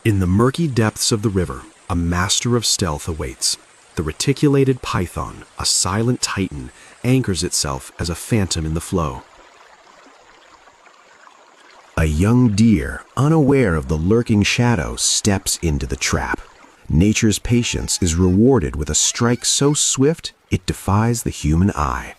In the murky depths of the river, a master of stealth awaits. The reticulated python, a silent titan, anchors itself as a phantom in the flow. A young deer, unaware of the lurking shadow, steps into the trap. Nature's patience is rewarded with a strike so swift it defies the human eye.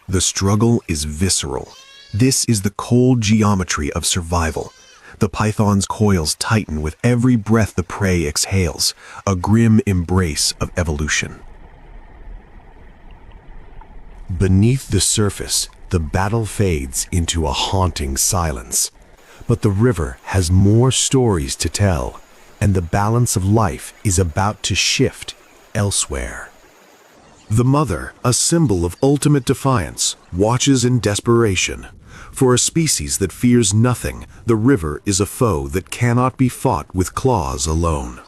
The struggle is visceral. This is the cold geometry of survival. The python's coils tighten with every breath the prey exhales, a grim embrace of evolution. Beneath the surface, the battle fades into a haunting silence. But the river has more stories to tell, and the balance of life is about to shift elsewhere. The mother, a symbol of ultimate defiance, watches in desperation. For a species that fears nothing, the river is a foe that cannot be fought with claws alone.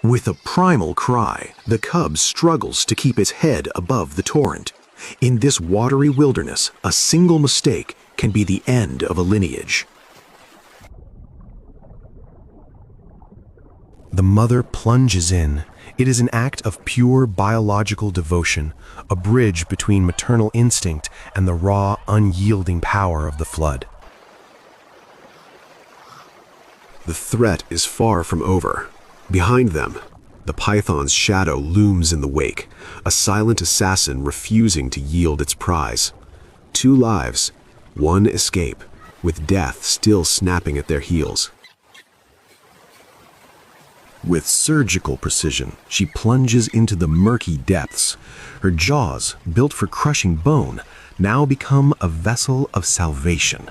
With a primal cry, the cub struggles to keep its head above the torrent. In this watery wilderness, a single mistake can be the end of a lineage. The mother plunges in. It is an act of pure biological devotion, a bridge between maternal instinct and the raw, unyielding power of the flood. The threat is far from over. Behind them, the python's shadow looms in the wake, a silent assassin refusing to yield its prize. 2 lives, 1 escape, with death still snapping at their heels. With surgical precision, she plunges into the murky depths. Her jaws, built for crushing bone, now become a vessel of salvation.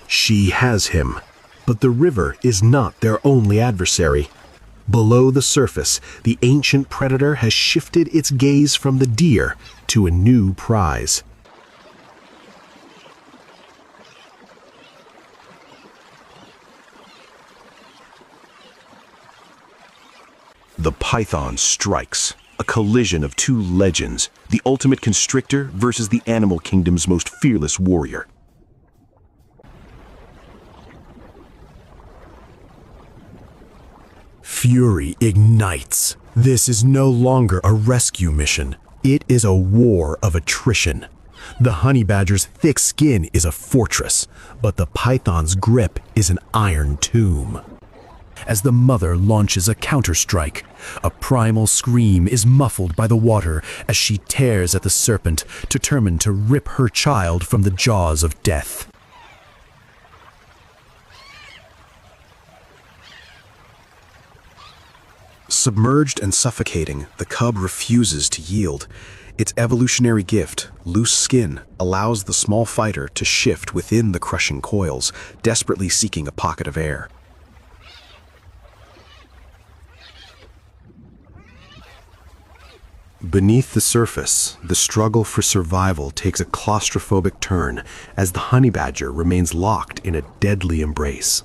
She has him, but the river is not their only adversary. Below the surface, the ancient predator has shifted its gaze from the deer to a new prize. The python strikes, a collision of 2 legends, the ultimate constrictor versus the animal kingdom's most fearless warrior. Fury ignites. This is no longer a rescue mission. It is a war of attrition. The honey badger's thick skin is a fortress, but the python's grip is an iron tomb. As the mother launches a counterstrike, a primal scream is muffled by the water as she tears at the serpent, determined to rip her child from the jaws of death. Submerged and suffocating, the cub refuses to yield. Its evolutionary gift, loose skin, allows the small fighter to shift within the crushing coils, desperately seeking a pocket of air. Beneath the surface, the struggle for survival takes a claustrophobic turn as the honey badger remains locked in a deadly embrace.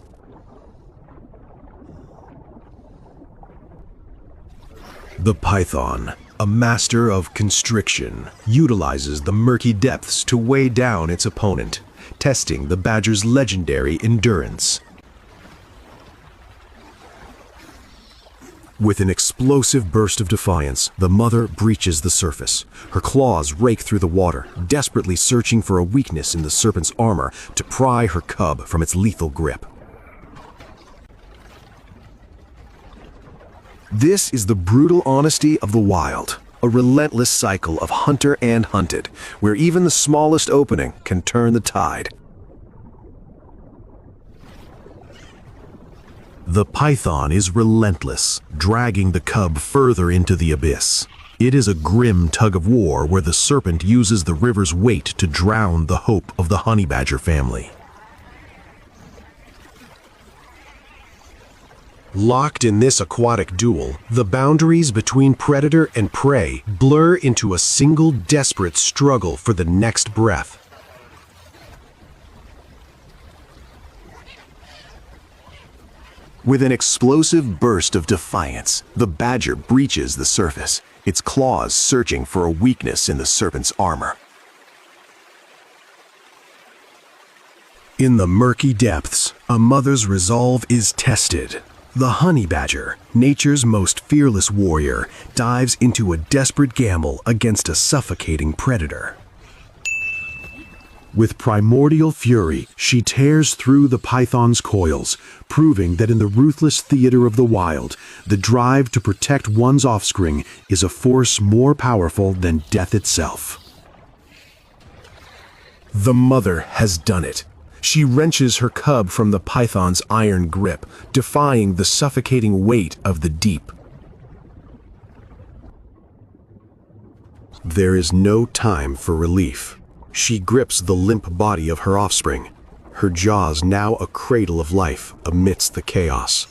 The python, a master of constriction, utilizes the murky depths to weigh down its opponent, testing the badger's legendary endurance. With an explosive burst of defiance, the mother breaches the surface. Her claws rake through the water, desperately searching for a weakness in the serpent's armor to pry her cub from its lethal grip. This is the brutal honesty of the wild, a relentless cycle of hunter and hunted, where even the smallest opening can turn the tide. The python is relentless, dragging the cub further into the abyss. It is a grim tug-of-war where the serpent uses the river's weight to drown the hope of the honey badger family. Locked in this aquatic duel, the boundaries between predator and prey blur into a single desperate struggle for the next breath. With an explosive burst of defiance, the badger breaches the surface, its claws searching for a weakness in the serpent's armor. In the murky depths, a mother's resolve is tested. The honey badger, nature's most fearless warrior, dives into a desperate gamble against a suffocating predator. With primordial fury, she tears through the python's coils, proving that in the ruthless theater of the wild, the drive to protect one's offspring is a force more powerful than death itself. The mother has done it. She wrenches her cub from the python's iron grip, defying the suffocating weight of the deep. There is no time for relief. She grips the limp body of her offspring, her jaws now a cradle of life amidst the chaos.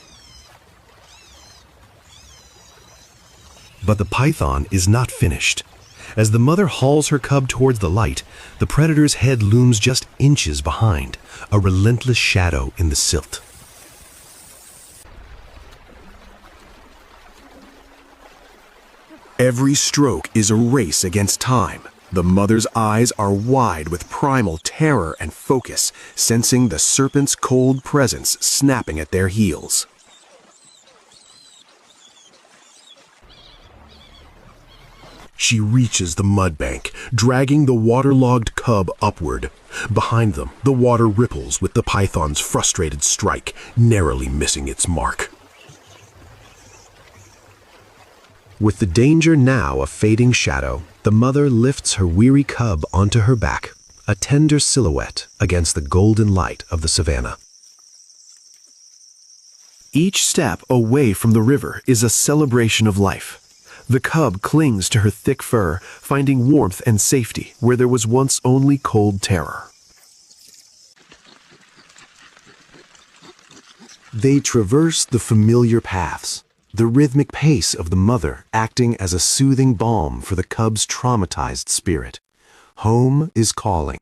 But the python is not finished. As the mother hauls her cub towards the light, the predator's head looms just inches behind, a relentless shadow in the silt. Every stroke is a race against time. The mother's eyes are wide with primal terror and focus, sensing the serpent's cold presence snapping at their heels. She reaches the mud bank, dragging the waterlogged cub upward. Behind them, the water ripples with the python's frustrated strike, narrowly missing its mark. With the danger now a fading shadow, the mother lifts her weary cub onto her back, a tender silhouette against the golden light of the savannah. Each step away from the river is a celebration of life. The cub clings to her thick fur, finding warmth and safety where there was once only cold terror. They traverse the familiar paths, the rhythmic pace of the mother acting as a soothing balm for the cub's traumatized spirit. Home is calling.